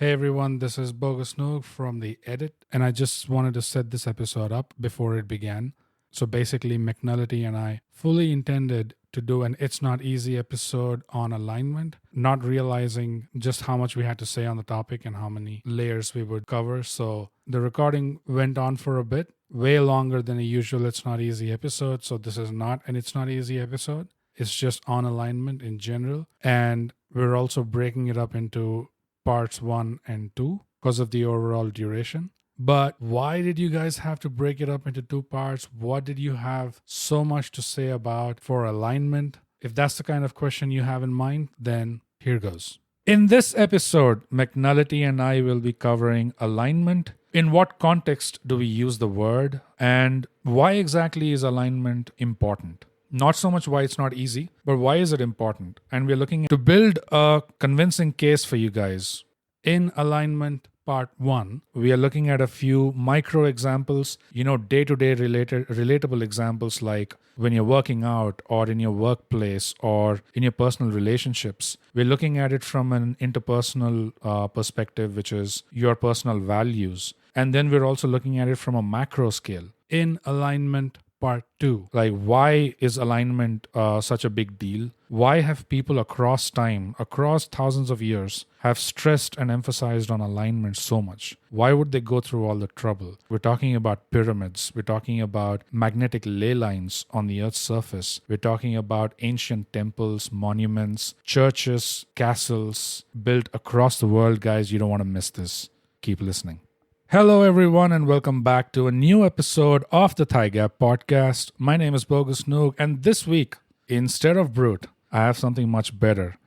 Hey everyone, this is Bogusnoog from the edit, and I just wanted to set this episode up before it began. So basically, McNullity and I fully intended to do an It's Not Easy episode on alignment, not realizing just how much we had to say on the topic and how many layers we would cover. So the recording went on for a bit, way longer than a usual It's Not Easy episode. So this is not an It's Not Easy episode. It's just on alignment in general. And we're also breaking it up into parts 1 and 2 because of the overall duration. But why did you guys have to break it up into 2 parts? What did you have so much to say about for alignment? If that's the kind of question you have in mind, then here goes. In this episode, McNullity and I will be covering alignment. In what context do we use the word? And why exactly is alignment important? Not so much why it's not easy, but why is it important? And we're looking to build a convincing case for you guys. In alignment part 1, we are looking at a few micro examples, day-to-day relatable examples like when you're working out or in your workplace or in your personal relationships. We're looking at it from an interpersonal perspective, which is your personal values. And then we're also looking at it from a macro scale. In alignment part 2, like why is alignment such a big deal? Why have people across time, across thousands of years, have stressed and emphasized on alignment so much? Why would they go through all the trouble? We're talking about pyramids. We're talking about magnetic ley lines on the Earth's surface. We're talking about ancient temples, monuments, churches, castles built across the world. Guys, you don't want to miss this. Keep listening. Hello, everyone, and welcome back to a new episode of the ThyGap podcast. My name is Bogusnoog, and this week, instead of Brute, I have something much better.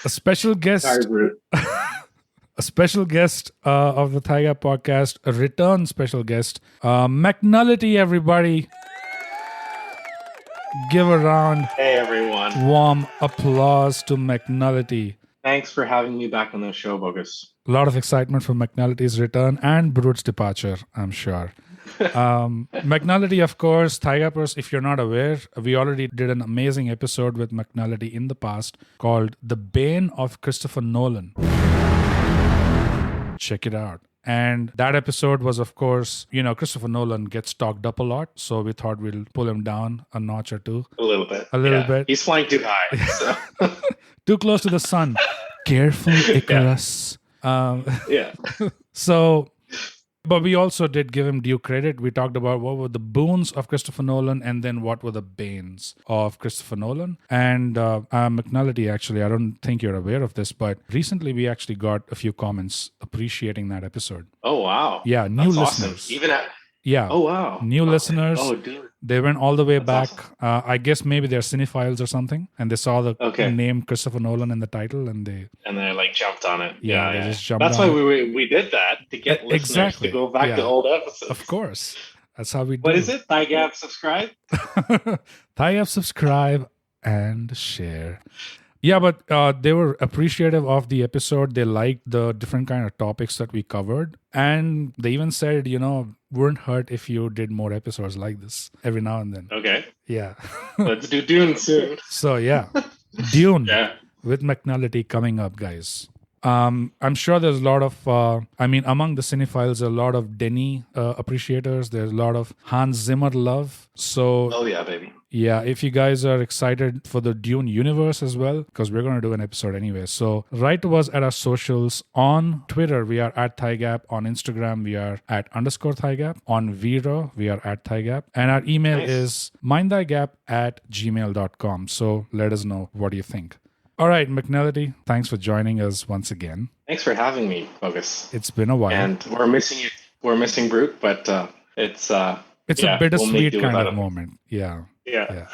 A special guest. Sorry, Brute. A special guest of the ThyGap podcast, a return special guest, McNullity, everybody. Give a round. Hey, everyone. Warm applause to McNullity. Thanks for having me back on the show, Bogus. A lot of excitement for McNullity's return and Brute's departure, I'm sure. McNullity, of course, ThyGappers, if you're not aware, we already did an amazing episode with McNullity in the past called The Bane of Christopher Nolan. Check it out. And that episode was, of course, Christopher Nolan gets talked up a lot. So we thought we'll pull him down a notch or two. A little bit. A little bit. He's flying too high. So. Too close to the sun. Careful, Icarus. So, but we also did give him due credit. We talked about what were the boons of Christopher Nolan and then what were the banes of Christopher Nolan. And McNullity, actually, I don't think you're aware of this, but recently we actually got a few comments appreciating that episode. Oh, wow. Yeah, new That's listeners. Awesome. Yeah. Oh, wow. New listeners. Oh, dude. They went all the way That's back. awesome. I guess maybe they're cinephiles or something, and they saw the name Christopher Nolan in the title, and they like jumped on it. Yeah, they just jumped That's on why it. we did that, to get listeners to go back to old episodes. Of course. That's how we do. What is it? ThyGap subscribe? ThyGap subscribe and share. Yeah, but they were appreciative of the episode. They liked the different kind of topics that we covered. And they even said, wouldn't hurt if you did more episodes like this every now and then. Okay. Yeah. Let's do Dune soon. So, yeah. Dune with McNullity coming up, guys. I'm sure there's a lot of, among the cinephiles, a lot of Denis appreciators. There's a lot of Hans Zimmer love. So, oh, yeah, baby. Yeah, if you guys are excited for the Dune universe as well, because we're going to do an episode anyway. So write to us at our socials. On Twitter, we are at ThyGap. On Instagram, we are at _ThyGap. On Vero, we are at ThyGap. And our email is mindthygap@gmail.com. So let us know, what do you think? All right, McNullity, thanks for joining us once again. Thanks for having me, Bogus. It's been a while. And we're missing you. We're missing Brute, but it's a bittersweet kind of moment. Yeah. Yeah.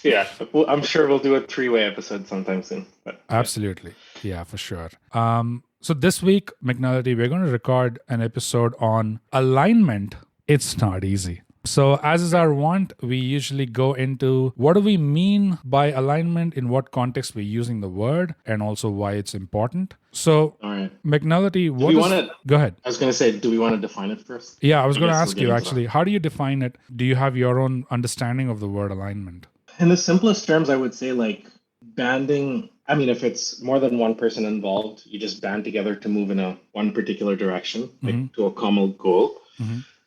Yeah. Well, I'm sure we'll do a 3-way episode sometime soon. But, absolutely. Yeah, for sure. So this week, McNullity, we're going to record an episode on alignment. It's not easy. So as is our want, we usually go into what do we mean by alignment, in what context we're using the word, and also why it's important. So, all right. McNullity, go ahead. I was going to say, do we want to define it first? Yeah, I was going to ask you, actually, how do you define it? Do you have your own understanding of the word alignment? In the simplest terms, I would say like banding. I mean, if it's more than one person involved, you just band together to move in one particular direction, like to a common goal.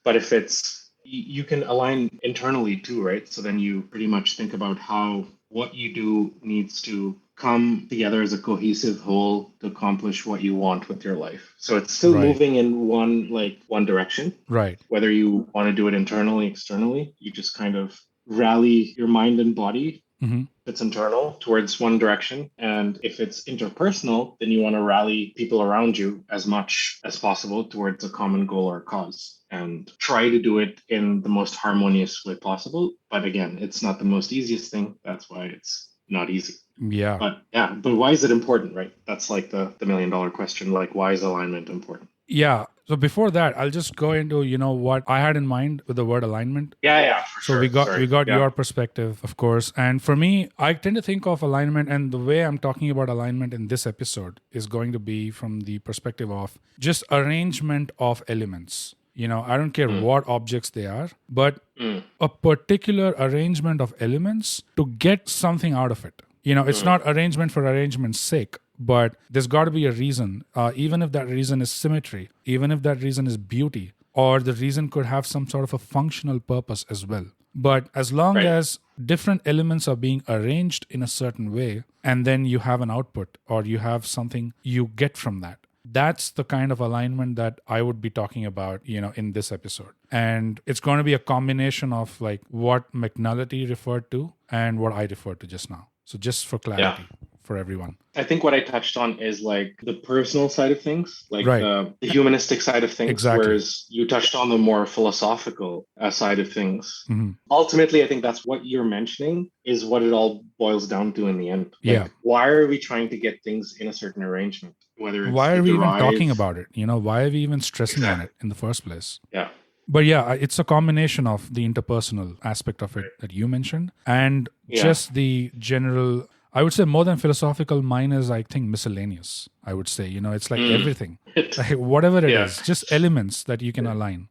But if it's, you can align internally too, right? So then you pretty much think about how what you do needs to come together as a cohesive whole to accomplish what you want with your life. So it's still moving in one direction. Right. Whether you want to do it internally, externally, you just kind of rally your mind and body. If it's internal towards one direction. And if it's interpersonal, then you want to rally people around you as much as possible towards a common goal or cause and try to do it in the most harmonious way possible. But again, it's not the most easiest thing. That's why it's not easy. Yeah. But why is it important, right? That's like the $1 million question. Like, why is alignment important? Yeah. So before that, I'll just go into, what I had in mind with the word alignment. Yeah, for so sure. we got your perspective, of course. And for me, I tend to think of alignment, and the way I'm talking about alignment in this episode is going to be from the perspective of just arrangement of elements. I don't care what objects they are, but a particular arrangement of elements to get something out of it. It's not arrangement for arrangement's sake, but there's got to be a reason, even if that reason is symmetry, even if that reason is beauty, or the reason could have some sort of a functional purpose as well. But as long as different elements are being arranged in a certain way, and then you have an output or you have something you get from that, that's the kind of alignment that I would be talking about, in this episode. And it's going to be a combination of like what McNullity referred to and what I referred to just now. So just for clarity for everyone. I think what I touched on is like the personal side of things, like the humanistic side of things, exactly. Whereas you touched on the more philosophical side of things. Ultimately, I think that's what you're mentioning is what it all boils down to in the end. Like, why are we trying to get things in a certain arrangement? Why are we even talking about it? Why are we even stressing on it in the first place? Yeah. But it's a combination of the interpersonal aspect of it that you mentioned and just the general, I would say more than philosophical, mine is, I think, miscellaneous. I would say, it's like everything, like whatever it is, just elements that you can align,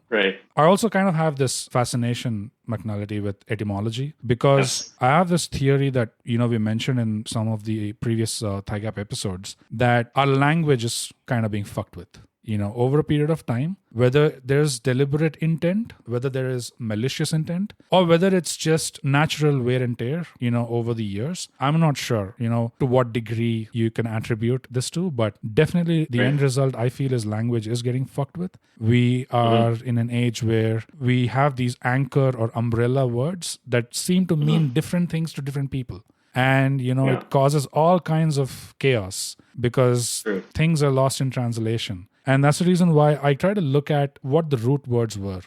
Right. I also kind of have this fascination, McNullity, with etymology because I have this theory that, we mentioned in some of the previous ThyGap episodes that our language is kind of being fucked with. Over a period of time, whether there's deliberate intent, whether there is malicious intent, or whether it's just natural wear and tear, over the years. I'm not sure, to what degree you can attribute this to, but definitely the end result, I feel, is language is getting fucked with. We are in an age where we have these anchor or umbrella words that seem to mean different things to different people. And, it causes all kinds of chaos because things are lost in translation. And that's the reason why I try to look at what the root words were.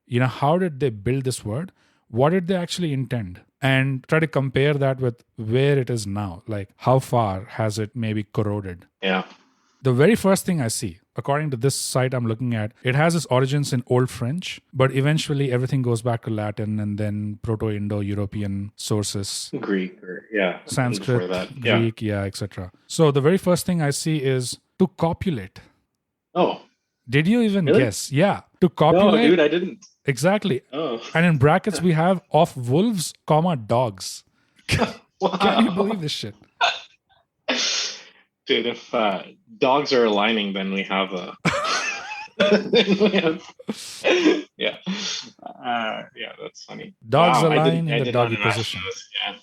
How did they build this word? What did they actually intend? And try to compare that with where it is now. Like, how far has it maybe corroded? Yeah. The very first thing I see, according to this site I'm looking at, it has its origins in Old French, but eventually everything goes back to Latin and then Proto-Indo-European sources. Greek, Sanskrit, Greek, etc. So the very first thing I see is to copulate. Oh. Did you even guess? Yeah. To No, copulate. dude, I didn't. Exactly. Oh. And in brackets, we have of wolves, dogs. Wow. Can you believe this shit? Dude, if dogs are aligning, then we have a... that's funny. Dogs align in the doggy position.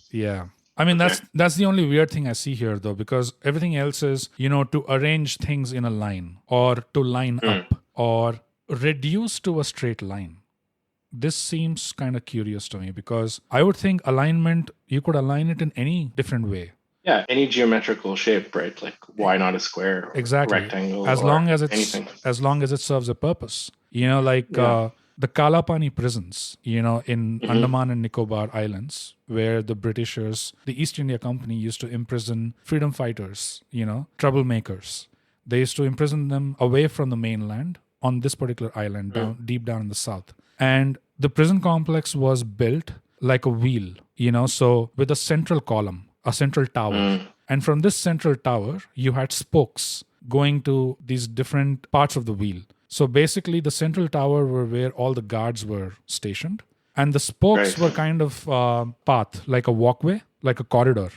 Yeah. I mean, that's the only weird thing I see here, though, because everything else is, to arrange things in a line or to line up or reduce to a straight line. This seems kind of curious to me because I would think alignment, you could align it in any different way. Yeah, any geometrical shape, right? Like, why not a square or exactly. rectangle as long as it's anything. As long as it serves a purpose. The Kalapani prisons, in Andaman and Nicobar Islands, where the Britishers, the East India Company used to imprison freedom fighters, troublemakers. They used to imprison them away from the mainland on this particular island, deep down in the south. And the prison complex was built like a wheel, so with a central column, a central tower. And from this central tower, you had spokes going to these different parts of the wheel. So basically, the central tower were where all the guards were stationed. And the spokes were kind of path, like a walkway, like a corridor.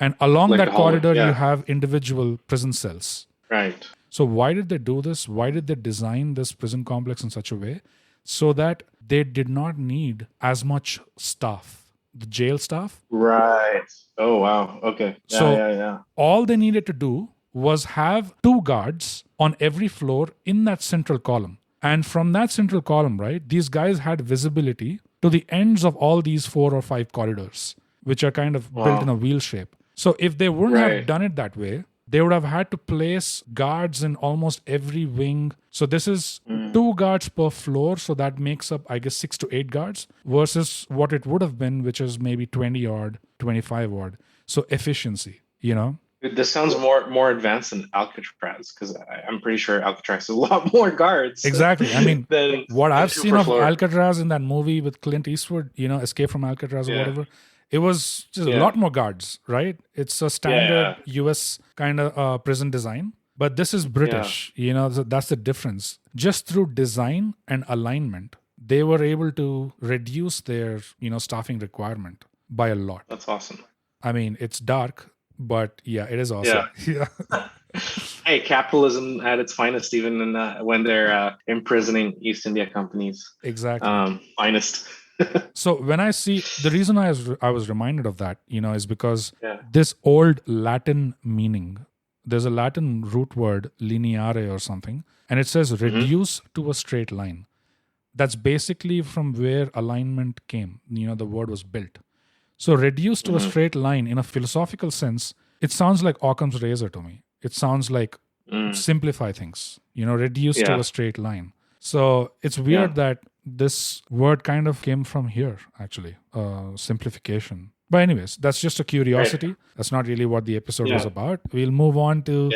And along Like that a hallway, corridor, yeah. you have individual prison cells. Right. So why did they do this? Why did they design this prison complex in such a way so that they did not need as much staff, the jail staff? Right. Oh, wow. Okay. So Yeah. all they needed to do was have 2 guards on every floor in that central column. And from that central column, right, these guys had visibility to the ends of all these 4 or 5 corridors, which are kind of built in a wheel shape. So if they wouldn't have done it that way, they would have had to place guards in almost every wing. So this is 2 guards per floor. So that makes up, I guess, 6 to 8 guards versus what it would have been, which is maybe 20 odd, 25 odd. So efficiency, you know? This sounds more advanced than Alcatraz, because I'm pretty sure Alcatraz has a lot more guards. Exactly. I mean, than what I've two seen per of floor. Alcatraz in that movie with Clint Eastwood, you know, Escape from Alcatraz or whatever, it was just a lot more guards, right? It's a standard US kind of prison design, but this is British, you know, so that's the difference. Just through design and alignment, they were able to reduce their, you know, staffing requirement by a lot. That's awesome. I mean, it's dark, but yeah, it is awesome. Yeah. Hey, capitalism at its finest, even in, when they're imprisoning East India companies. Exactly. Finest. So when I see, the reason I was reminded of that, you know, is because this old Latin meaning, there's a Latin root word, lineare or something, and it says reduce to a straight line. That's basically from where alignment came. You know, the word was built. So reduce to a straight line in a philosophical sense, it sounds like Occam's razor to me. It sounds like simplify things, you know, reduce to a straight line. So it's weird that this word kind of came from here, actually, simplification. But anyways, that's just a curiosity. Right. That's not really what the episode was about. We'll move on to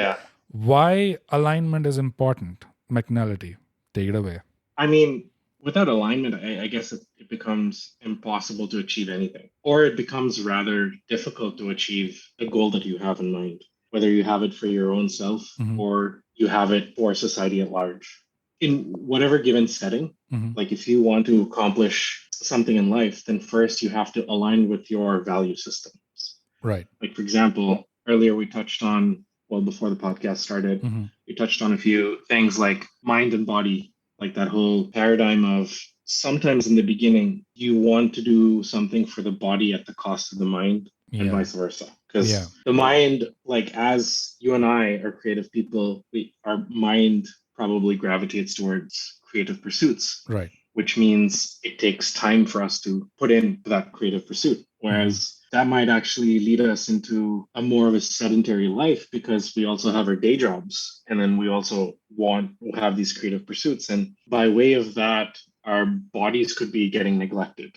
why alignment is important. McNullity, take it away. I mean, without alignment, I guess it becomes impossible to achieve anything, or it becomes rather difficult to achieve a goal that you have in mind, whether you have it for your own self or you have it for society at large. In whatever given setting, like if you want to accomplish something in life, then first you have to align with your value systems. Right. Like, for example, earlier we touched on, well, before the podcast started, we touched on a few things like mind and body, like that whole paradigm of sometimes in the beginning, you want to do something for the body at the cost of the mind and vice versa. Because the mind, like as you and I are creative people, our mind probably gravitates towards creative pursuits, right? Which means it takes time for us to put in that creative pursuit. Whereas that might actually lead us into a more of a sedentary life because we also have our day jobs and then we also want to have these creative pursuits. And by way of that, our bodies could be getting neglected.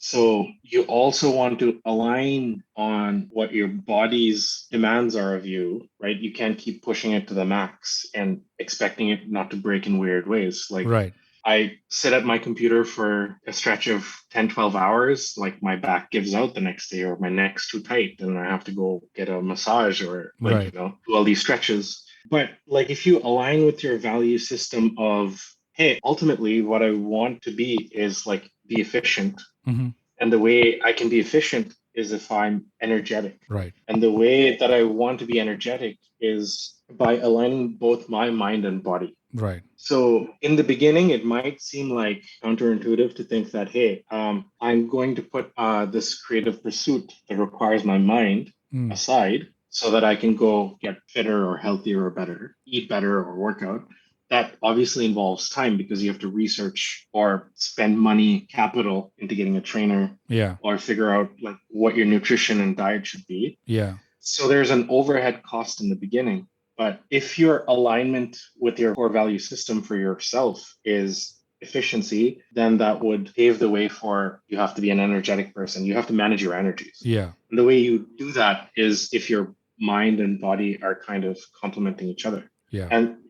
So you also want to align on what your body's demands are of you, right? You can't keep pushing it to the max and expecting it not to break in weird ways. Like I sit at my computer for a stretch of 10, 12 hours, like my back gives out the next day or my neck's too tight and I have to go get a massage or like, you know, do all these stretches. But like if you align with your value system of, hey, ultimately what I want to be is like be efficient. And the way I can be efficient is if I'm energetic. Right. And the way that I want to be energetic is by aligning both my mind and body. Right. So in the beginning, it might seem like counterintuitive to think that, hey, I'm going to put this creative pursuit that requires my mind aside so that I can go get fitter or healthier or better, eat better or work out. That obviously involves time because you have to research or spend money, capital into getting a trainer, or figure out like what your nutrition and diet should be. So there's an overhead cost in the beginning. But if your alignment with your core value system for yourself is efficiency, then that would pave the way for you have to be an energetic person. You have to manage your energies. And the way you do that is if your mind and body are kind of complementing each other.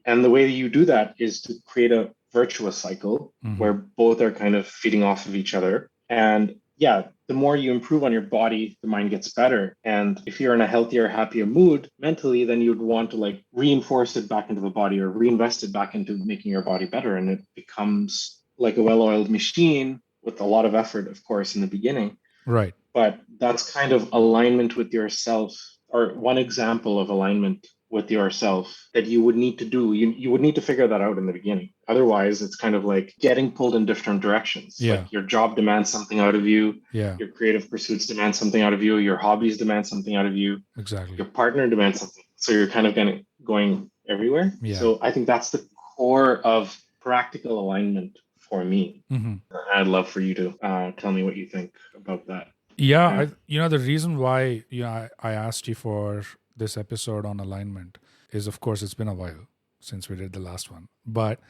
And the way you do that is to create a virtuous cycle where both are kind of feeding off of each other. And the more you improve on your body, the mind gets better. And if you're in a healthier, happier mood mentally, then you'd want to like reinforce it back into the body or reinvest it back into making your body better. And it becomes like a well-oiled machine with a lot of effort, of course, in the beginning. Right. But that's kind of alignment with yourself, or one example of alignment with yourself that you would need to do. You would need to figure that out in the beginning. Otherwise, it's kind of like getting pulled in different directions. Yeah. Like your job demands something out of you. Yeah. Your creative pursuits demand something out of you. Your hobbies demand something out of you. Exactly. Your partner demands something. So you're kind of going everywhere. Yeah. So I think that's the core of practical alignment for me. Mm-hmm. I'd love for you to tell me what you think about that. Yeah, the reason why I asked you for this episode on alignment is, of course, it's been a while since we did the last one. But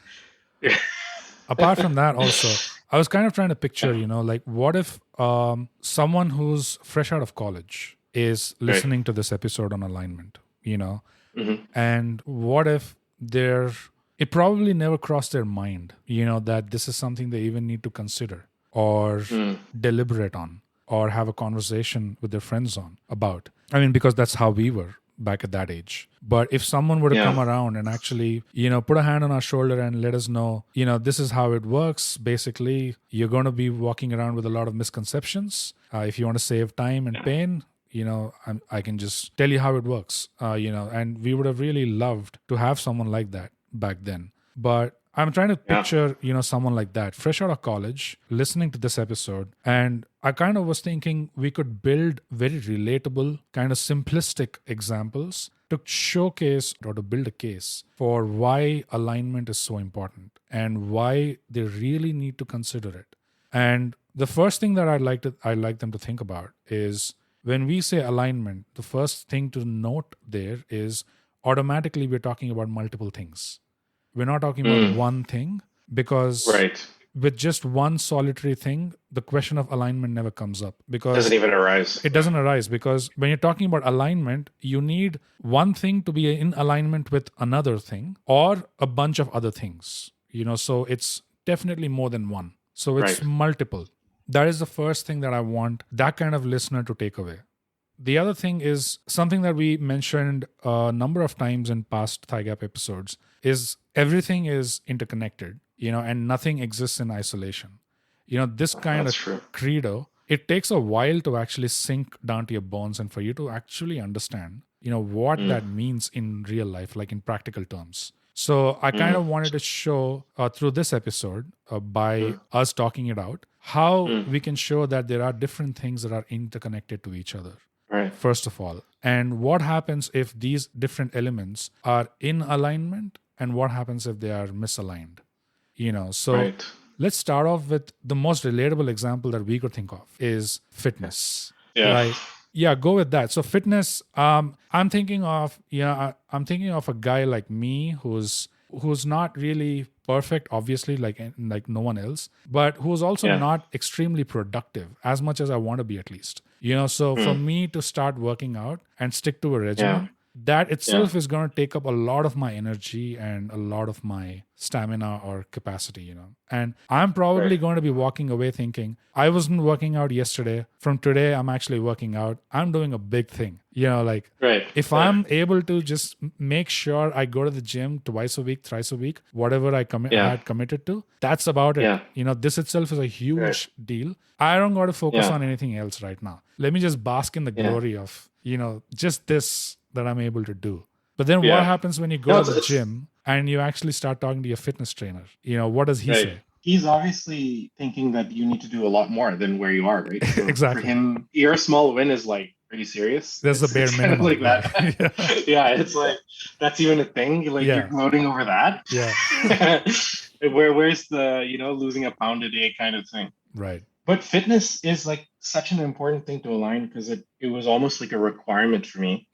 apart from that, also, I was kind of trying to picture, like what if someone who's fresh out of college is listening to this episode on alignment, and what if it probably never crossed their mind, that this is something they even need to consider or deliberate on, or have a conversation with their friends about. I mean, because that's how we were back at that age. But if someone were to come around and actually, put a hand on our shoulder and let us know, this is how it works. Basically, you're going to be walking around with a lot of misconceptions. If you want to save time and pain, I can just tell you how it works, and we would have really loved to have someone like that back then. But I'm trying to picture, someone like that, fresh out of college, listening to this episode. And I kind of was thinking we could build very relatable, kind of simplistic examples to showcase or to build a case for why alignment is so important and why they really need to consider it. And the first thing that I'd like them to think about is, when we say alignment, the first thing to note there is automatically we're talking about multiple things. We're not talking about one thing, because with just one solitary thing, the question of alignment never comes up, because doesn't even arise. It doesn't arise, because when you're talking about alignment, you need one thing to be in alignment with another thing or a bunch of other things, so it's definitely more than one. So it's multiple. That is the first thing that I want that kind of listener to take away. The other thing is something that we mentioned a number of times in past ThyGap episodes, is everything is interconnected, and nothing exists in isolation. This kind of credo, it takes a while to actually sink down to your bones and for you to actually understand, what that means in real life, like in practical terms. So I kind of wanted to show through this episode, by us talking it out, how we can show that there are different things that are interconnected to each other. First of all, and what happens if these different elements are in alignment, and what happens if they are misaligned. So let's start off with the most relatable example that we could think of is fitness. Go with that. So fitness, I'm thinking of a guy like me who's not really perfect, obviously, like no one else, but who's also not extremely productive as much as I want to be, at least. So for me to start working out and stick to a regimen, that itself is going to take up a lot of my energy and a lot of my stamina or capacity, And I'm probably going to be walking away thinking, I wasn't working out yesterday. From today, I'm actually working out. I'm doing a big thing. If I'm able to just make sure I go to the gym twice a week, thrice a week, whatever I had committed to, that's about it. This itself is a huge deal. I don't got to focus on anything else right now. Let me just bask in the glory of, just this that I'm able to do. But then what happens when you go to the gym and you actually start talking to your fitness trainer? What does he say? He's obviously thinking that you need to do a lot more than where you are, right? So exactly. For him, your small win is like, are you serious? There's the bare minimum. Like that. It's like, that's even a thing. You're gloating over that. Where's the, losing a pound a day kind of thing. Right. But fitness is like such an important thing to align, because it was almost like a requirement for me.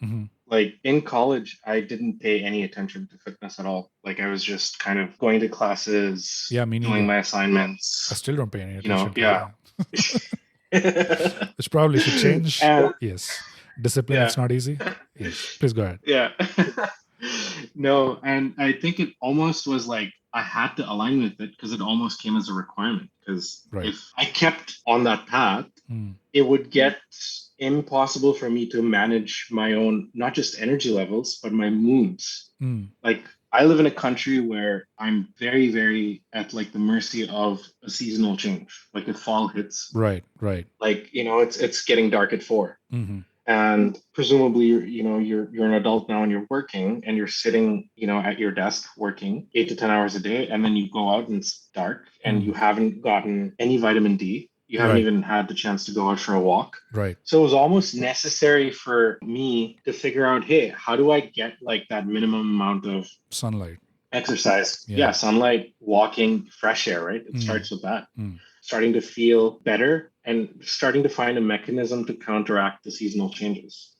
Like in college, I didn't pay any attention to fitness at all. Like I was just kind of going to classes, doing my assignments. I still don't pay any attention to that. Which probably should change. Yes. Discipline, it's not easy. Yes. Please go ahead. No, and I think it almost was like I had to align with it, because it almost came as a requirement. Because if I kept on that path, it would get impossible for me to manage my own, not just energy levels, but my moods. Like I live in a country where I'm very, very at like the mercy of a seasonal change. Like if fall hits, Right. like it's getting dark at 4. Mm-hmm. And presumably you're an adult now and you're working and you're sitting at your desk working 8 to 10 hours a day, and then you go out and it's dark and you haven't gotten any vitamin D. You haven't Right. even had the chance to go out for a walk. Right. So it was almost necessary for me to figure out, hey, how do I get like that minimum amount of Sunlight. exercise? Yeah. Sunlight, walking, fresh air, right? It starts with that. Starting to feel better and starting to find a mechanism to counteract the seasonal changes.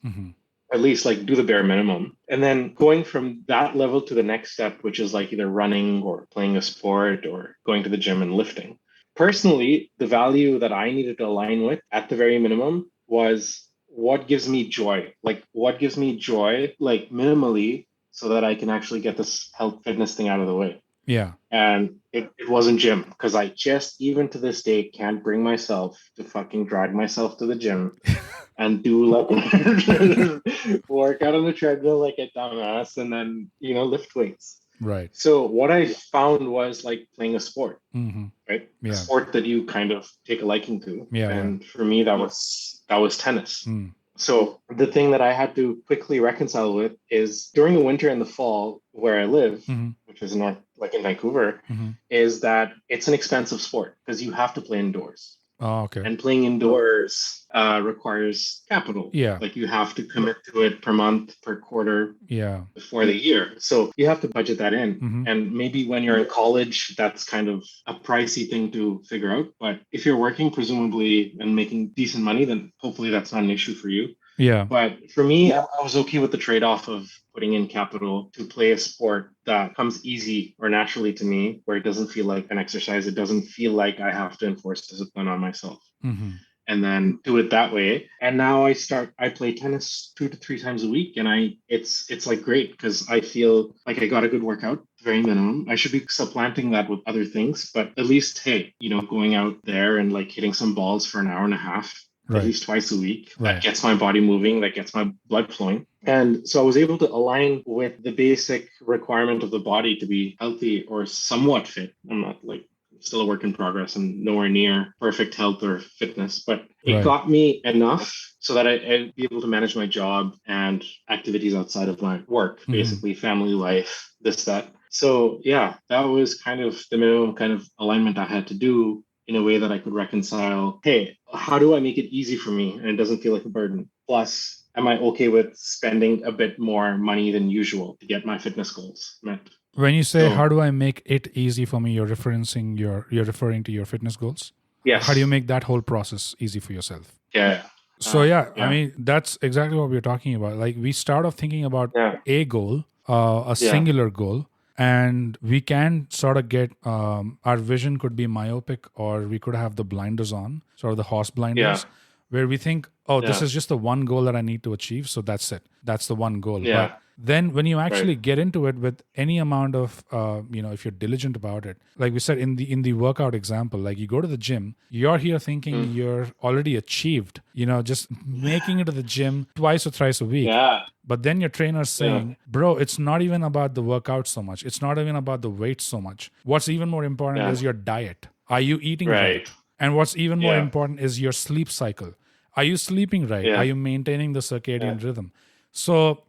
At least like do the bare minimum. And then going from that level to the next step, which is like either running or playing a sport or going to the gym and lifting. Personally, the value that I needed to align with at the very minimum was what gives me joy. Like what gives me joy, like minimally, so that I can actually get this health fitness thing out of the way. Yeah. And it wasn't gym, because I just, even to this day, can't bring myself to fucking drag myself to the gym and do like work out on the treadmill like a dumbass and then, lift weights. Right. So what I found was like playing a sport, right? Yeah. A sport that you kind of take a liking to. Yeah. And for me, that was tennis. So the thing that I had to quickly reconcile with is during the winter and the fall where I live, which is in Vancouver, is that it's an expensive sport because you have to play indoors. Oh, okay. And playing indoors requires capital. Yeah. Like you have to commit to it per month, per quarter. Yeah. For the year. So you have to budget that in. And maybe when you're in college, that's kind of a pricey thing to figure out. But if you're working, presumably, and making decent money, then hopefully that's not an issue for you. Yeah. But for me, I was okay with the trade-off of putting in capital to play a sport that comes easy or naturally to me, where it doesn't feel like an exercise. It doesn't feel like I have to enforce discipline on myself. And then do it that way. And now I play tennis 2 to 3 times a week. And it's like great because I feel like I got a good workout, very minimum. I should be supplanting that with other things, but at least, hey, going out there and like hitting some balls for an hour and a half, at least twice a week. That gets my body moving, that gets my blood flowing. And so I was able to align with the basic requirement of the body to be healthy or somewhat fit. I'm not still a work in progress and nowhere near perfect health or fitness, but it got me enough so that I'd be able to manage my job and activities outside of my work, basically family life, this, that. So yeah, that was kind of the minimum kind of alignment I had to do in a way that I could reconcile, hey, how do I make it easy for me and it doesn't feel like a burden? Plus, am I okay with spending a bit more money than usual to get my fitness goals met? When you say, how do I make it easy for me, you're referring to your fitness goals? Yes. How do you make that whole process easy for yourself? Yeah. So I mean, that's exactly what we're talking about. Like we start off thinking about a goal, a singular goal, and we can sort of get, our vision could be myopic, or we could have the blinders on, sort of the horse blinders, where we think, this is just the one goal that I need to achieve. So that's it. That's the one goal. Yeah. But then when you actually get into it with any amount of, if you're diligent about it, like we said in the workout example, like you go to the gym, you're here thinking you're already achieved, just making it to the gym twice or thrice a week. Yeah. But then your trainer's saying, bro, it's not even about the workout so much. It's not even about the weight so much. What's even more important is your diet. Are you eating right? And what's even more important is your sleep cycle. Are you sleeping right? Are you maintaining the circadian rhythm? So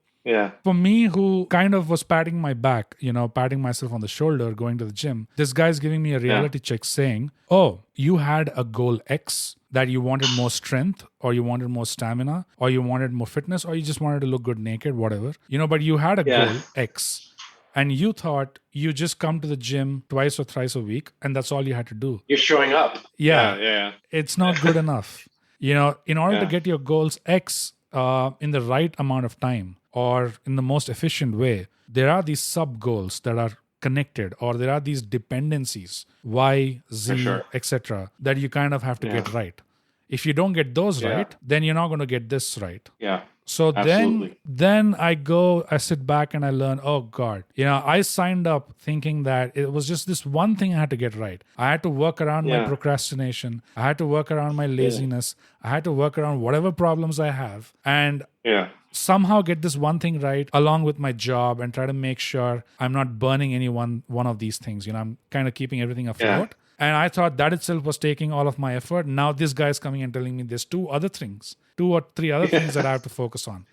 for me, who kind of was patting my back, patting myself on the shoulder, going to the gym, this guy's giving me a reality check saying, oh, you had a goal X that you wanted more strength, or you wanted more stamina, or you wanted more fitness, or you just wanted to look good naked, whatever, but you had a goal X. And you thought you just come to the gym twice or thrice a week, and that's all you had to do. You're showing up. Yeah. It's not good enough. In order to get your goals X in the right amount of time or in the most efficient way, there are these sub goals that are connected, or there are these dependencies, Y, Z, etc., that you kind of have to get right. If you don't get those right, then you're not going to get this right. Yeah. So then I sit back and I learn, oh God, I signed up thinking that it was just this one thing I had to get right. I had to work around my procrastination. I had to work around my laziness. I had to work around whatever problems I have. And somehow get this one thing right along with my job and try to make sure I'm not burning any one of these things. I'm kind of keeping everything afloat. And I thought that itself was taking all of my effort. Now this guy's coming and telling me there's two or three other things that I have to focus on.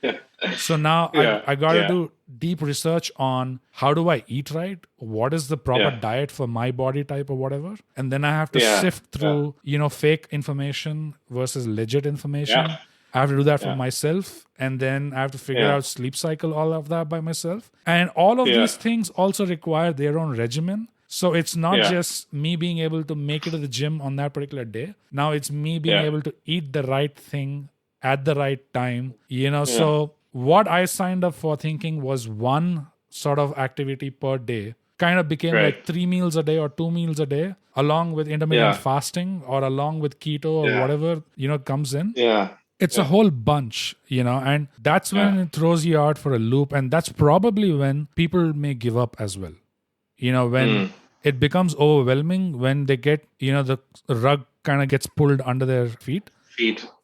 So now I got to do deep research on how do I eat right? What is the proper diet for my body type or whatever? And then I have to sift through, fake information versus legit information. I have to do that for myself. And then I have to figure out sleep cycle, all of that by myself. And all of these things also require their own regimen. So it's not just me being able to make it to the gym on that particular day. Now it's me being able to eat the right thing at the right time, So what I signed up for thinking was one sort of activity per day kind of became like 3 meals a day or 2 meals a day, along with intermittent fasting or along with keto or whatever, comes in. It's a whole bunch, and that's when it throws you out for a loop. And that's probably when people may give up as well. When it becomes overwhelming, when they get, the rug kind of gets pulled under their feet.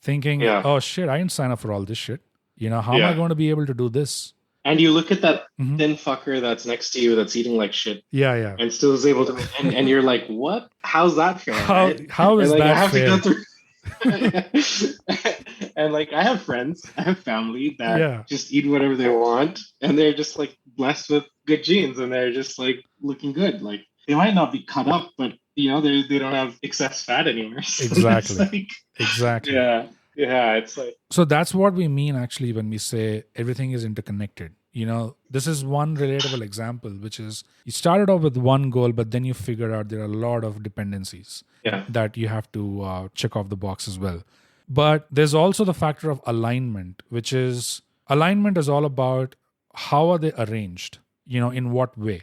Thinking, oh shit, I didn't sign up for all this shit. How am I going to be able to do this? And you look at that thin fucker that's next to you that's eating like shit. Yeah. And still is able to, and you're like, what? How's that fair? How is that fair? And like, I have friends, I have family that just eat whatever they want, and they're just like blessed with good genes, and they're just like looking good. Like they might not be cut up, but they don't have excess fat anymore. So exactly. Exactly. Yeah. It's like, so that's what we mean actually when we say everything is interconnected. This is one relatable example, which is you started off with one goal, but then you figure out there are a lot of dependencies that you have to check off the box as well. But there's also the factor of alignment, which is alignment is all about how are they arranged, in what way.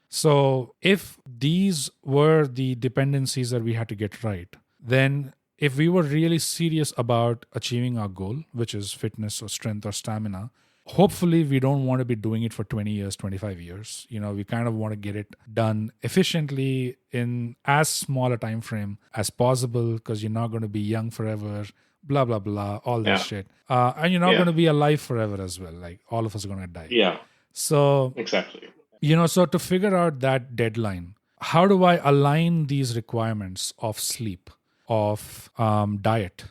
So if these were the dependencies that we had to get right, then if we were really serious about achieving our goal, which is fitness or strength or stamina, hopefully we don't want to be doing it for 20 years, 25 years. We kind of want to get it done efficiently in as small a time frame as possible, because you're not going to be young forever, blah, blah, blah, all that shit. And you're not going to be alive forever as well. Like all of us are going to die. Yeah. So exactly. So to figure out that deadline, how do I align these requirements of sleep, of diet?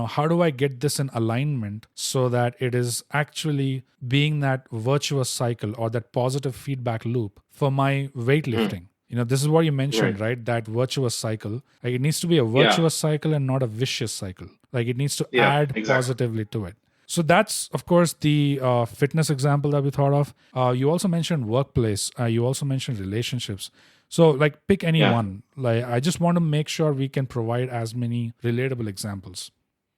How do I get this in alignment so that it is actually being that virtuous cycle or that positive feedback loop for my weightlifting? This is what you mentioned, right? That virtuous cycle. Like it needs to be a virtuous cycle and not a vicious cycle. Like it needs to add positively to it. So that's, of course, the fitness example that we thought of. You also mentioned workplace. You also mentioned relationships. So like pick any one. Like I just want to make sure we can provide as many relatable examples.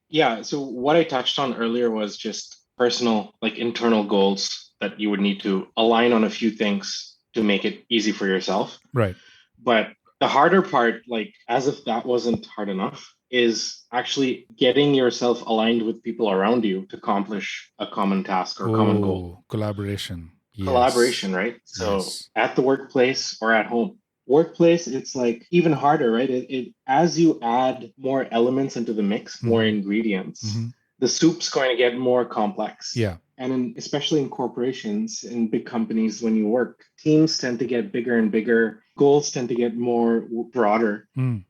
Yeah. So what I touched on earlier was just personal, like internal goals that you would need to align on a few things to make it easy for yourself. Right. But the harder part, like as if that wasn't hard enough, is actually getting yourself aligned with people around you to accomplish a common task or common goal. Collaboration. Yes. Collaboration, right? So at the workplace or at home. Workplace, it's like even harder, right? It as you add more elements into the mix, more ingredients, the soup's going to get more complex. Yeah. And especially in corporations, in big companies, when you work, teams tend to get bigger and bigger. Goals tend to get more broader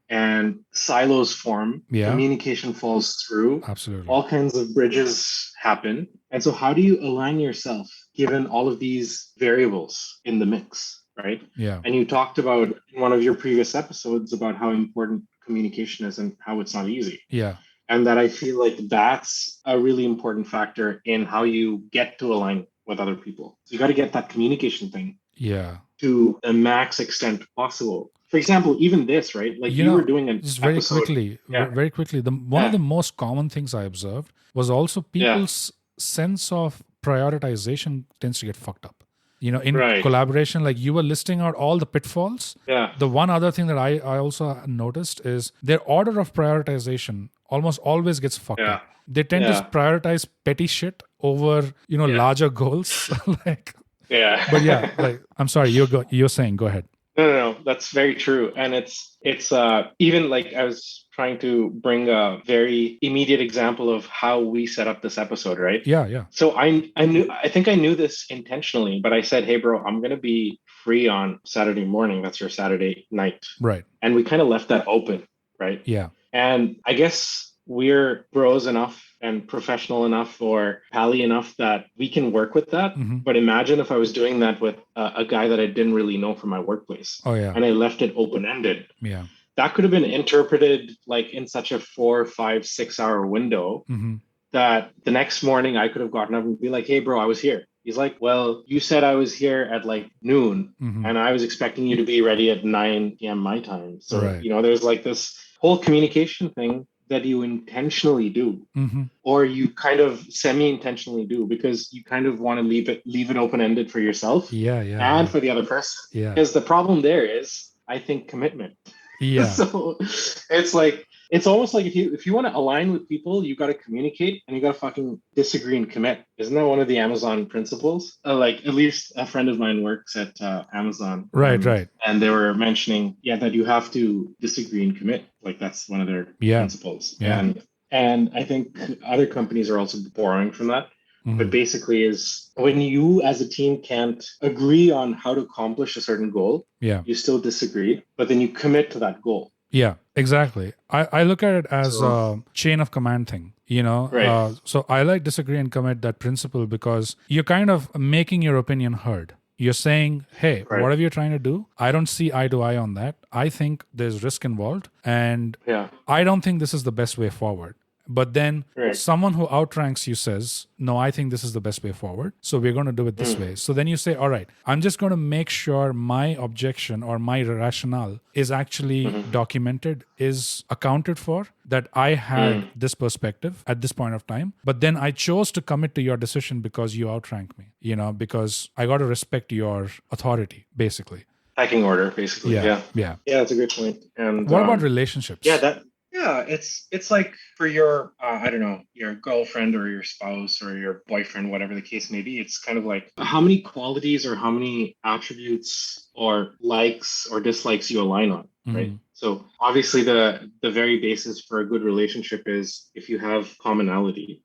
and silos form. Yeah. Communication falls through. Absolutely. All kinds of bridges happen. And so how do you align yourself given all of these variables in the mix? Right? Yeah. And you talked about in one of your previous episodes about how important communication is and how it's not easy. Yeah. And that I feel like that's a really important factor in how you get to align with other people. So you got to get that communication thing to the max extent possible. For example, even this, right? Like you were doing an just very episode. quickly, very quickly. One of the most common things I observed was also people's sense of prioritization tends to get fucked up. In collaboration, like you were listing out all the pitfalls. Yeah. The one other thing that I also noticed is their order of prioritization almost always gets fucked up. They tend to prioritize petty shit over, larger goals. But I'm sorry, you're saying, go ahead. No. That's very true. And it's even like I was trying to bring a very immediate example of how we set up this episode, right? Yeah. So I think I knew this intentionally, but I said, hey bro, I'm gonna be free on Saturday morning. That's your Saturday night. Right. And we kind of left that open, right? Yeah. And I guess we're bros enough and professional enough or pally enough that we can work with that. Mm-hmm. But imagine if I was doing that with a guy that I didn't really know from my workplace. Oh, yeah. And I left it open ended. Yeah. That could have been interpreted like in such a 4, 5, 6 hour window Mm-hmm. that the next morning I could have gotten up and be like, hey, bro, I was here. He's like, well, you said I was here at like noon Mm-hmm. and I was expecting you to be ready at 9 p.m. my time. So, Right. there's like this whole communication thing that you intentionally do, Mm-hmm. or you kind of semi-intentionally do because you kind of want to leave it open-ended for yourself and for the other person. Yeah. Because the problem there is, I think, commitment. Yeah. So it's like, it's almost like if you want to align with people, you got to communicate and you got to fucking disagree and commit. Isn't that one of the Amazon principles? Like at least a friend of mine works at Amazon. Right. And they were mentioning, that you have to disagree and commit. Like that's one of their principles. Yeah. And I think other companies are also borrowing from that. Mm-hmm. But basically is when you as a team can't agree on how to accomplish a certain goal, you still disagree, but then you commit to that goal. Yeah, exactly. I look at it as a chain of command thing, Right. So I like disagree and commit that principle because you're kind of making your opinion heard. You're saying, hey, whatever you're trying to do, I don't see eye to eye on that. I think there's risk involved and I don't think this is the best way forward. But then someone who outranks you says, no, I think this is the best way forward. So we're going to do it this way. So then you say, all right, I'm just going to make sure my objection or my rationale is actually documented, is accounted for, that I had this perspective at this point of time. But then I chose to commit to your decision because you outranked me, because I got to respect your authority, basically. Pecking order, basically. Yeah, that's a good point. And what about relationships? It's like for your I don't know, your girlfriend or your spouse or your boyfriend, whatever the case may be. It's kind of like how many qualities or how many attributes or likes or dislikes you align on, right? So obviously the very basis for a good relationship is if you have commonality.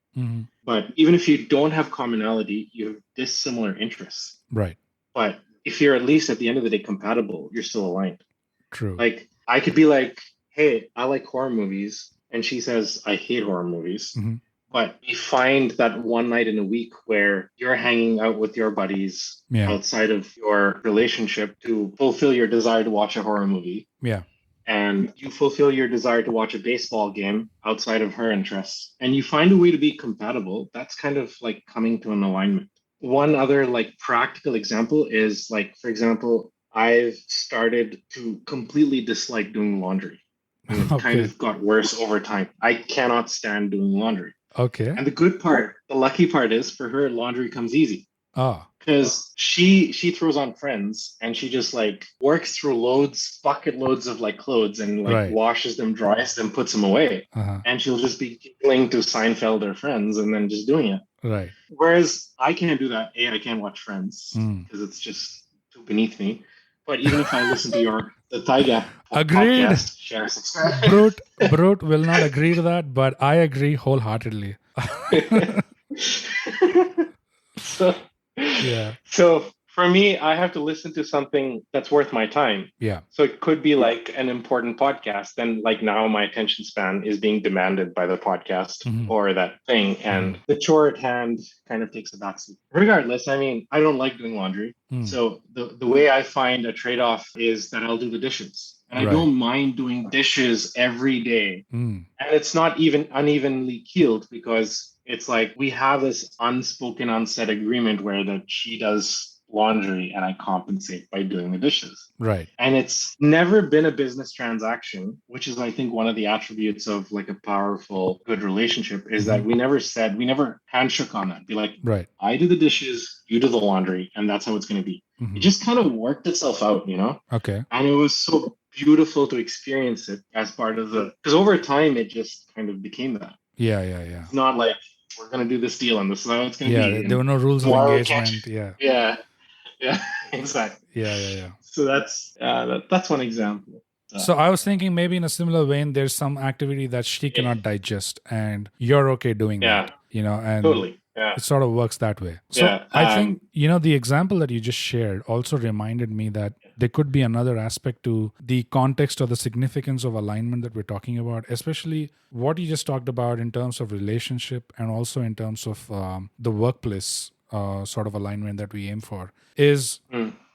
But even if you don't have commonality, you have dissimilar interests, right? But if you're at least at the end of the day compatible, you're still aligned. True. Like I could be like, hey, I like horror movies. And she says, I hate horror movies. But we find that one night in a week where you're hanging out with your buddies outside of your relationship to fulfill your desire to watch a horror movie. Yeah. And you fulfill your desire to watch a baseball game outside of her interests. And you find a way to be compatible. That's kind of like coming to an alignment. One other like practical example is like, for example, I've started to completely dislike doing laundry. And it kind of got worse over time. I cannot stand doing laundry. Okay. And the lucky part is for her, laundry comes easy. Because she throws on Friends and she just like works through bucket loads of like clothes and like washes them, dries them, puts them away. And she'll just be giggling to Seinfeld or Friends and then just doing it. Right. Whereas I can't do that. I can't watch Friends because it's just too beneath me. But even if I listen to the ThyGap podcast, share success. Brute will not agree to that, but I agree wholeheartedly. So for me, I have to listen to something that's worth my time. Yeah. So it could be like an important podcast. Then like now my attention span is being demanded by the podcast or that thing. And the chore at hand kind of takes a backseat. Regardless, I mean, I don't like doing laundry. So the way I find a trade-off is that I'll do the dishes. And I don't mind doing dishes every day. And it's not even unevenly keeled because it's like we have this unspoken, unsaid agreement where that she does laundry and I compensate by doing the dishes. Right. And it's never been a business transaction, which is, I think, one of the attributes of like a powerful, good relationship is that we never handshook on that. Be like, I do the dishes, you do the laundry, and that's how it's going to be. It just kind of worked itself out, Okay. And it was so beautiful to experience it as part of because over time, it just kind of became that. Yeah. It's not like, we're going to do this deal and this is how it's going to be. Yeah, there were no rules of engagement. Yeah, exactly. Yeah. So that's one example. So I was thinking maybe in a similar vein, there's some activity that she cannot digest and you're okay doing that, and totally. Yeah. it sort of works that way. So I think, the example that you just shared also reminded me that there could be another aspect to the context or the significance of alignment that we're talking about, especially what you just talked about in terms of relationship and also in terms of the workplace sort of alignment that we aim for is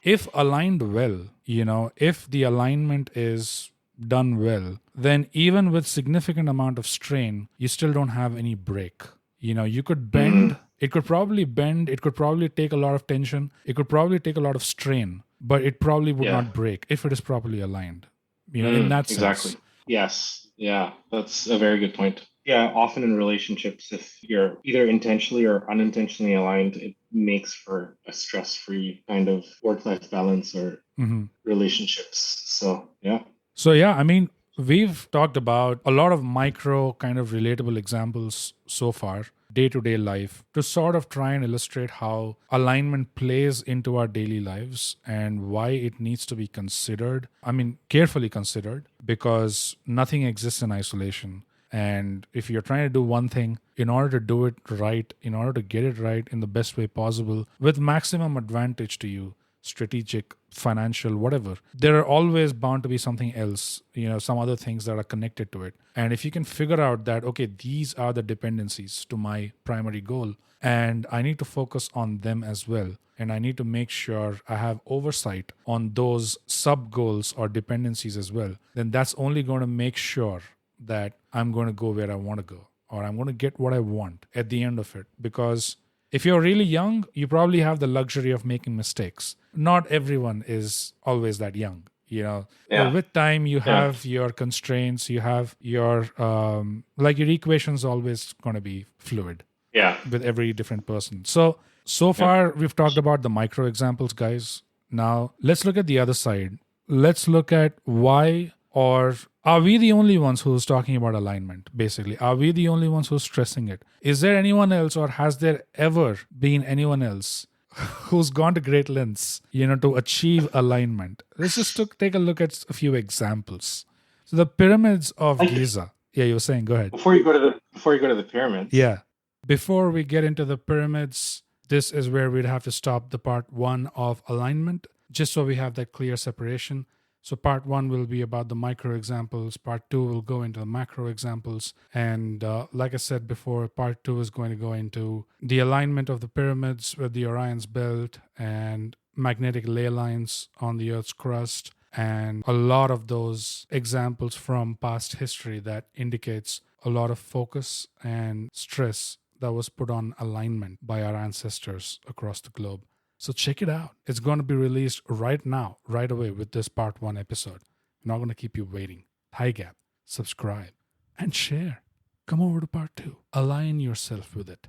if aligned well, if the alignment is done well, then even with significant amount of strain, you still don't have any break. You could bend, it could probably bend, it could probably take a lot of tension, it could probably take a lot of strain, but it probably would not break if it is properly aligned. In that sense. Exactly. Yes. Yeah, that's a very good point. Yeah, often in relationships, if you're either intentionally or unintentionally aligned, it makes for a stress-free kind of work-life balance or relationships. So, yeah. So, yeah, I mean, we've talked about a lot of micro kind of relatable examples so far, day-to-day life, to sort of try and illustrate how alignment plays into our daily lives and why it needs to be considered. I mean, carefully considered, because nothing exists in isolation. And if you're trying to do one thing, in order to do it right, in order to get it right in the best way possible, with maximum advantage to you, strategic, financial, whatever, there are always bound to be something else, some other things that are connected to it. And if you can figure out that, okay, these are the dependencies to my primary goal, and I need to focus on them as well, and I need to make sure I have oversight on those sub goals or dependencies as well, then that's only going to make sure that I'm going to go where I want to go, or I'm going to get what I want at the end of it. Because if you're really young, you probably have the luxury of making mistakes. Not everyone is always that young, But with time, you have your constraints, you have your, your equation's always going to be fluid with every different person. So far, we've talked about the micro examples, guys. Now, let's look at the other side. Let's look at why, or are we the only ones who's talking about alignment, basically? Are we the only ones who's stressing it? Is there anyone else, or has there ever been anyone else who's gone to great lengths, to achieve alignment? Let's just take a look at a few examples. So the pyramids of Giza. Yeah, you were saying, go ahead. Before you go to the pyramids. Yeah. Before we get into the pyramids, this is where we'd have to stop the part 1 of alignment, just so we have that clear separation. So part 1 will be about the micro examples. Part 2 will go into the macro examples. And like I said before, part 2 is going to go into the alignment of the pyramids with the Orion's belt and magnetic ley lines on the Earth's crust, and a lot of those examples from past history that indicates a lot of focus and stress that was put on alignment by our ancestors across the globe. So check it out. It's going to be released right now, right away with this part 1 episode. I'm not going to keep you waiting. ThyGap, subscribe, and share. Come over to part 2. Align yourself with it.